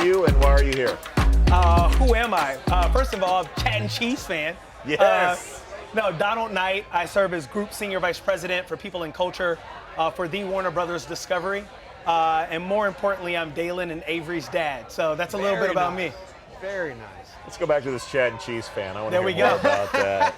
you and why are you here? Who am I? First of all, Chad and Cheese fan. Yes. No, Donald Knight. I serve as Group Senior Vice President for People and Culture for the Warner Brothers Discovery. And more importantly, I'm Dalen and Avery's dad. So that's a little bit about me. Very nice. Let's go back to this Chad and Cheese fan. I want to There hear we more go. about that.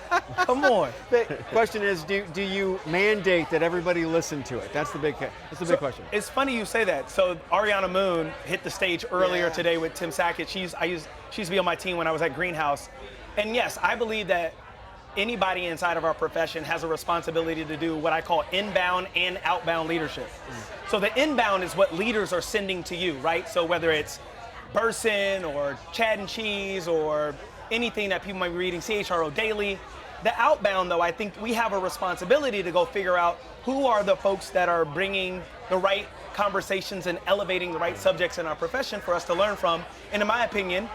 Come on. The question is, do you mandate that everybody listen to it? That's the big question. It's funny you say that. So Ariana Moon hit the stage earlier today with Tim Sackett. She used to be on my team when I was at Greenhouse. And yes, I believe that anybody inside of our profession has a responsibility to do what I call inbound and outbound leadership. So the inbound is what leaders are sending to you, right? So whether it's Burson or Chad and Cheese or anything that people might be reading, CHRO Daily. The outbound, though, I think we have a responsibility to go figure out who are the folks that are bringing the right conversations and elevating the right subjects in our profession for us to learn from. And in my opinion,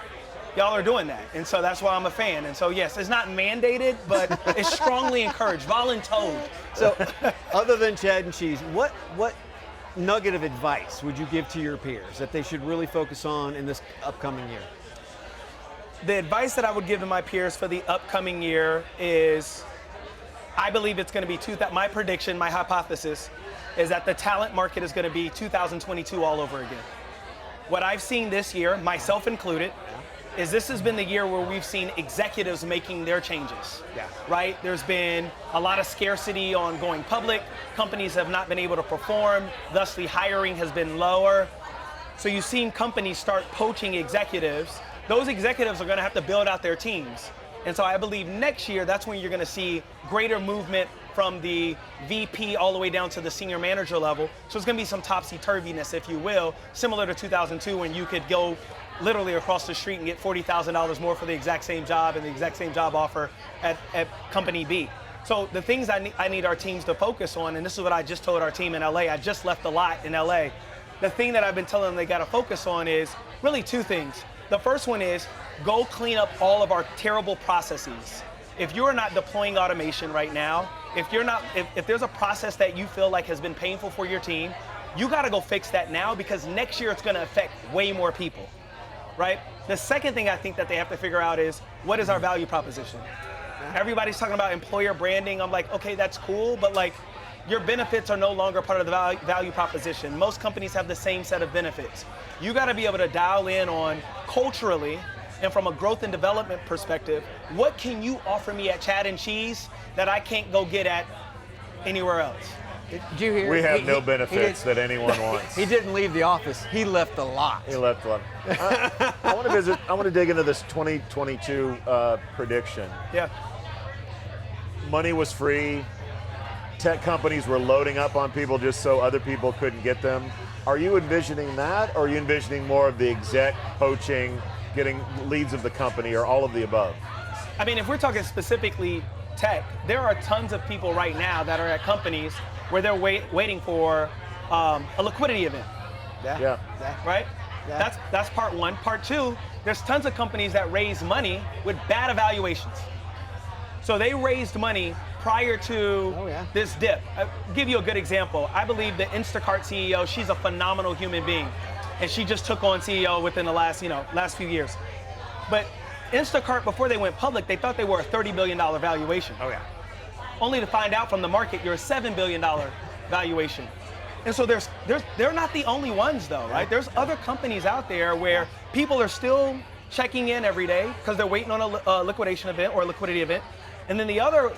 y'all are doing that. And so that's why I'm a fan. And so, yes, it's not mandated, but it's strongly encouraged, voluntold. So other than Chad and Cheese, what nugget of advice would you give to your peers that they should really focus on in this upcoming year? The advice that I would give to my peers for the upcoming year is, I believe it's going to be my prediction, my hypothesis, is that the talent market is going to be 2022 all over again. What I've seen this year, myself included, is this has been the year where we've seen executives making their changes, right? There's been a lot of scarcity on going public. Companies have not been able to perform, thusly hiring has been lower. So you've seen companies start poaching executives. Those executives are gonna have to build out their teams. And so I believe next year, that's when you're gonna see greater movement from the VP all the way down to the senior manager level. So it's gonna be some topsy-turviness, if you will, similar to 2002 when you could go literally across the street and get $40,000 more for the exact same job and the exact same job offer at company B. So the things I need our teams to focus on, and this is what I just told our team in LA, I just left a lot in LA. The thing that I've been telling them they gotta focus on is really two things. The first one is go clean up all of our terrible processes. If you're not deploying automation right now, if there's a process that you feel like has been painful for your team, you gotta go fix that now because next year it's gonna affect way more people. Right? The second thing I think that they have to figure out is, what is our value proposition? Everybody's talking about employer branding. I'm like, okay, that's cool, but like, your benefits are no longer part of the value proposition. Most companies have the same set of benefits. You gotta be able to dial in on culturally and from a growth and development perspective, what can you offer me at Chad and Cheese that I can't go get at anywhere else? Did you hear? We have no benefits that anyone wants. He didn't leave the office. He left a lot. He left one. I want to dig into this 2022 prediction. Yeah. Money was free. Tech companies were loading up on people just so other people couldn't get them. Are you envisioning that, or are you envisioning more of the exec poaching, getting leads of the company, or all of the above? I mean, if we're talking specifically tech, there are tons of people right now that are at companies where they're waiting for a liquidity event. Yeah. Right? Yeah. That's part one. Part two, there's tons of companies that raise money with bad evaluations. So they raised money prior to this dip. I'll give you a good example. I believe the Instacart CEO, she's a phenomenal human being. And she just took on CEO within the last few years. But Instacart, before they went public, they thought they were a $30 billion valuation. Oh yeah. Only to find out from the market you're a $7 billion valuation. And so they're not the only ones though, right? There's other companies out there where people are still checking in every day because they're waiting on a liquidation event or a liquidity event. And then the other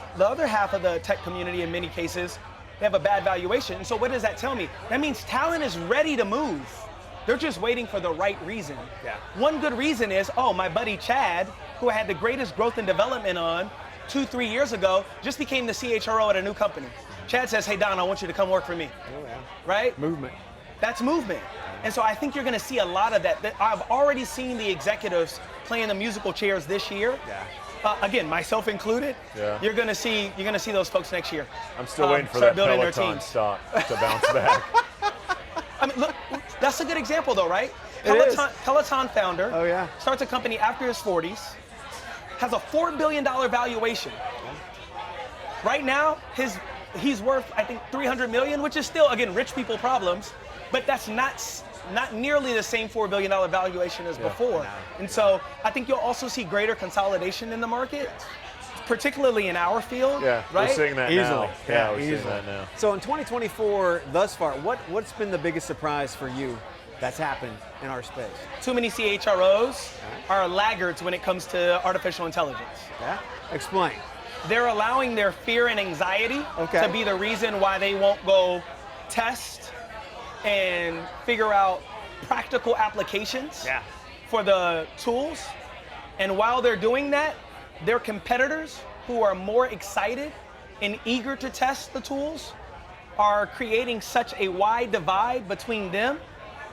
half of the tech community, in many cases, they have a bad valuation. And so what does that tell me? That means talent is ready to move. They're just waiting for the right reason. Yeah. One good reason is, my buddy Chad, who I had the greatest growth and development on 2-3 years ago, just became the CHRO at a new company. Chad says, hey Don, I want you to come work for me. Oh yeah. Right? Movement. That's movement. And so I think you're gonna see a lot of that. I've already seen the executives playing the musical chairs this year. Yeah. Again, myself included. Yeah. You're gonna see those folks next year. I'm still waiting for that building their Peloton teams. stock to bounce back. I mean, look, that's a good example though, right? Peloton founder starts a company after his 40s, has a $4 billion valuation. Right now, he's worth, I think, $300 million, which is still, again, rich people problems, but that's not not nearly the same $4 billion valuation as before. No. And so I think you'll also see greater consolidation in the market, particularly in our field. Yeah, right? we're seeing that Easily. now. Yeah, we're easily. seeing that now. So in 2024, thus far, what's been the biggest surprise for you that's happened in our space? Too many CHROs are laggards when it comes to artificial intelligence. Yeah? Explain. They're allowing their fear and anxiety to be the reason why they won't go test and figure out practical applications for the tools. And while they're doing that, their competitors who are more excited and eager to test the tools are creating such a wide divide between them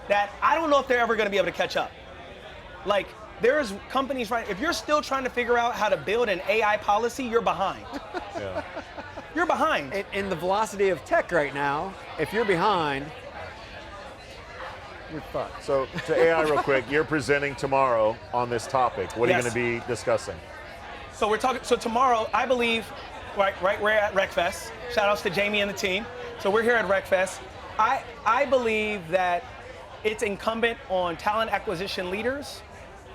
that I don't know if they're ever going to be able to catch up. Like, there's companies, right? If you're still trying to figure out how to build an AI policy, you're behind. Yeah. You're behind. In the velocity of tech right now, if you're behind, you're fucked. So to AI real quick, you're presenting tomorrow on this topic. What are you going to be discussing? So we're talking. So tomorrow, I believe, right, we're at RecFest. Shout outs to Jamie and the team. So we're here at RecFest. I believe that it's incumbent on talent acquisition leaders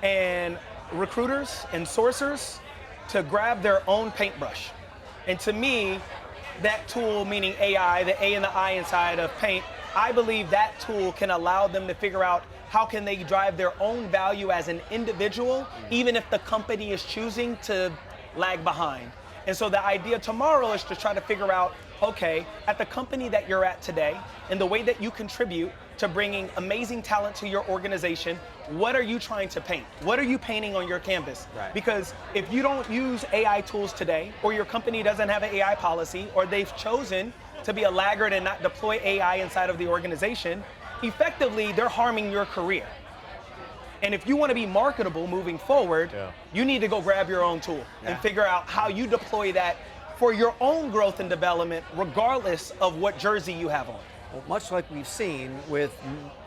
and recruiters and sourcers to grab their own paintbrush. And to me, that tool, meaning AI, the A and the I inside of paint, I believe that tool can allow them to figure out how can they drive their own value as an individual, even if the company is choosing to lag behind. And so the idea tomorrow is to try to figure out, okay, at the company that you're at today and the way that you contribute to bringing amazing talent to your organization, what are you trying to paint? What are you painting on your canvas? Right. Because if you don't use AI tools today, or your company doesn't have an AI policy, or they've chosen to be a laggard and not deploy AI inside of the organization, effectively they're harming your career. And if you want to be marketable moving forward, you need to go grab your own tool and figure out how you deploy that for your own growth and development, regardless of what jersey you have on. Well, much like we've seen with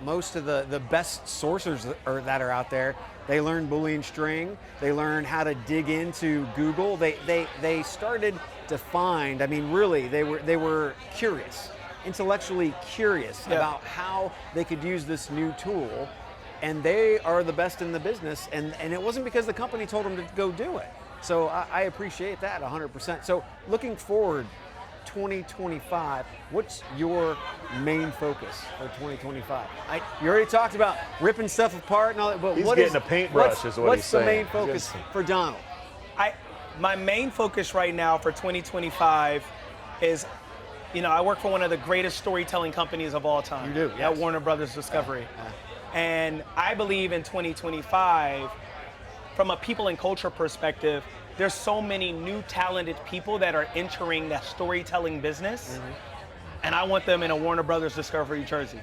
most of the best sourcers that are out there, they learn Boolean string, they learn how to dig into Google, they started to find, I mean really, they were curious, intellectually curious about how they could use this new tool, and they are the best in the business, and it wasn't because the company told them to go do it. So I appreciate that 100%. So looking forward, 2025, what's your main focus for 2025? You already talked about ripping stuff apart and all that, but He's getting a paintbrush is what he's saying. What's the main focus for Donald? My main focus right now for 2025 is, I work for one of the greatest storytelling companies of all time. You do, At Warner Brothers Discovery. And I believe in 2025, from a people and culture perspective, there's so many new talented people that are entering the storytelling business, and I want them in a Warner Brothers Discovery jersey.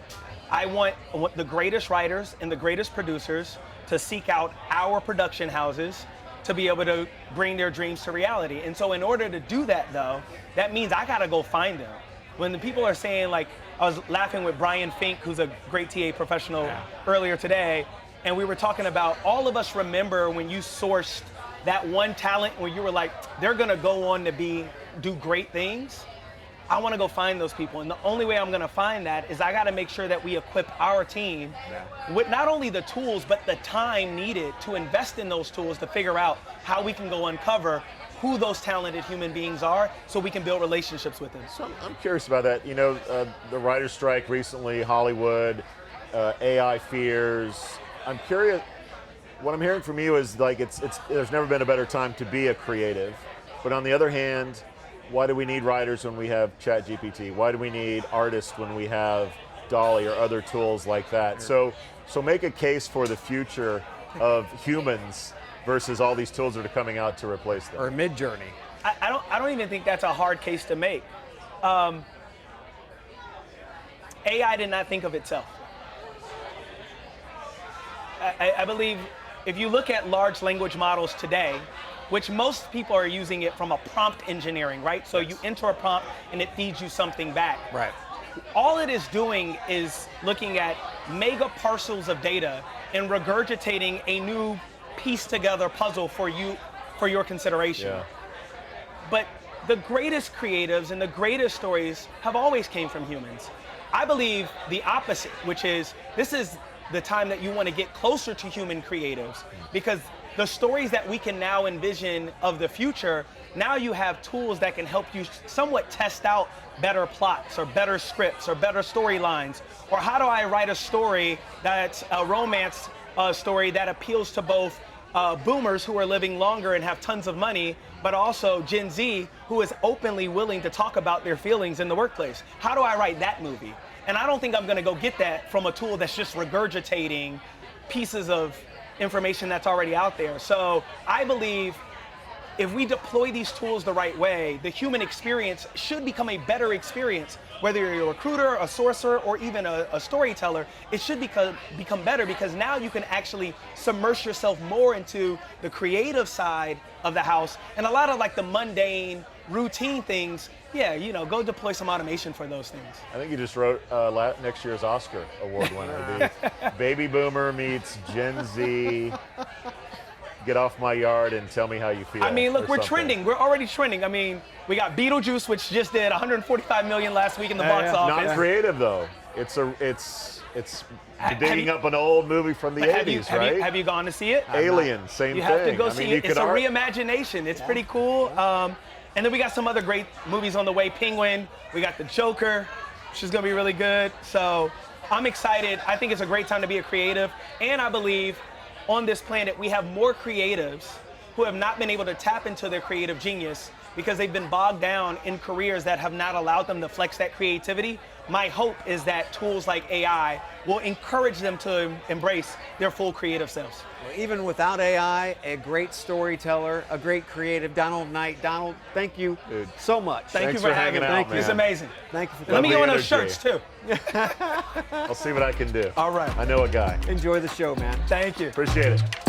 I want the greatest writers and the greatest producers to seek out our production houses to be able to bring their dreams to reality. And so in order to do that though, that means I gotta go find them. When the people are saying, like, I was laughing with Brian Fink, who's a great TA professional earlier today, and we were talking about, all of us remember when you sourced that one talent where you were like, they're gonna go on to do great things. I wanna go find those people. And the only way I'm gonna find that is I gotta make sure that we equip our team with not only the tools, but the time needed to invest in those tools to figure out how we can go uncover who those talented human beings are so we can build relationships with them. So I'm curious about that. The writer's strike recently, Hollywood, AI fears. I'm curious. What I'm hearing from you is like there's never been a better time to be a creative. But on the other hand, why do we need writers when we have ChatGPT? Why do we need artists when we have DALL-E or other tools like that? So make a case for the future of humans versus all these tools that are coming out to replace them. Or Mid-Journey. I don't even think that's a hard case to make. AI did not think of itself. I believe if you look at large language models today, which most people are using it from a prompt engineering, right? So you enter a prompt and it feeds you something back. Right. All it is doing is looking at mega parcels of data and regurgitating a new piece together puzzle for your consideration. Yeah. But the greatest creatives and the greatest stories have always came from humans. I believe the opposite, which is this is the time that you want to get closer to human creatives, because the stories that we can now envision of the future, now you have tools that can help you somewhat test out better plots or better scripts or better storylines. Or how do I write a story that's a romance story that appeals to both boomers who are living longer and have tons of money, but also Gen Z who is openly willing to talk about their feelings in the workplace. How do I write that movie? And I don't think I'm gonna go get that from a tool that's just regurgitating pieces of information that's already out there. So I believe if we deploy these tools the right way, the human experience should become a better experience. Whether you're a recruiter, a sourcer, or even a storyteller, it should become better, because now you can actually submerge yourself more into the creative side of the house, and a lot of like the mundane, routine things, yeah, you know, go deploy some automation for those things. I think you just wrote next year's Oscar award winner. The baby boomer meets Gen Z. Get off my yard and tell me how you feel. I mean, look, we're something. trending. We're already trending. I mean, we got Beetlejuice, which just did 145 million last week in the box office. Not creative though. It's digging up an old movie from the 80s, right? Have you gone to see it? Alien, same thing. You have to go see it. It's a reimagination. It's pretty cool. And then we got some other great movies on the way. Penguin. We got The Joker, which is gonna be really good. So I'm excited. I think it's a great time to be a creative, and I believe on this planet, we have more creatives who have not been able to tap into their creative genius because they've been bogged down in careers that have not allowed them to flex that creativity. My hope is that tools like AI will encourage them to embrace their full creative selves. Even without AI, a great storyteller, a great creative, Donald Knight. Donald, thank you so much. Thank you for for having hanging me. out, man. It's amazing. Thank you for Let me coming. get one of those shirts too. I'll see what I can do. All right. I know a guy. Enjoy the show, man. Thank you. Appreciate it.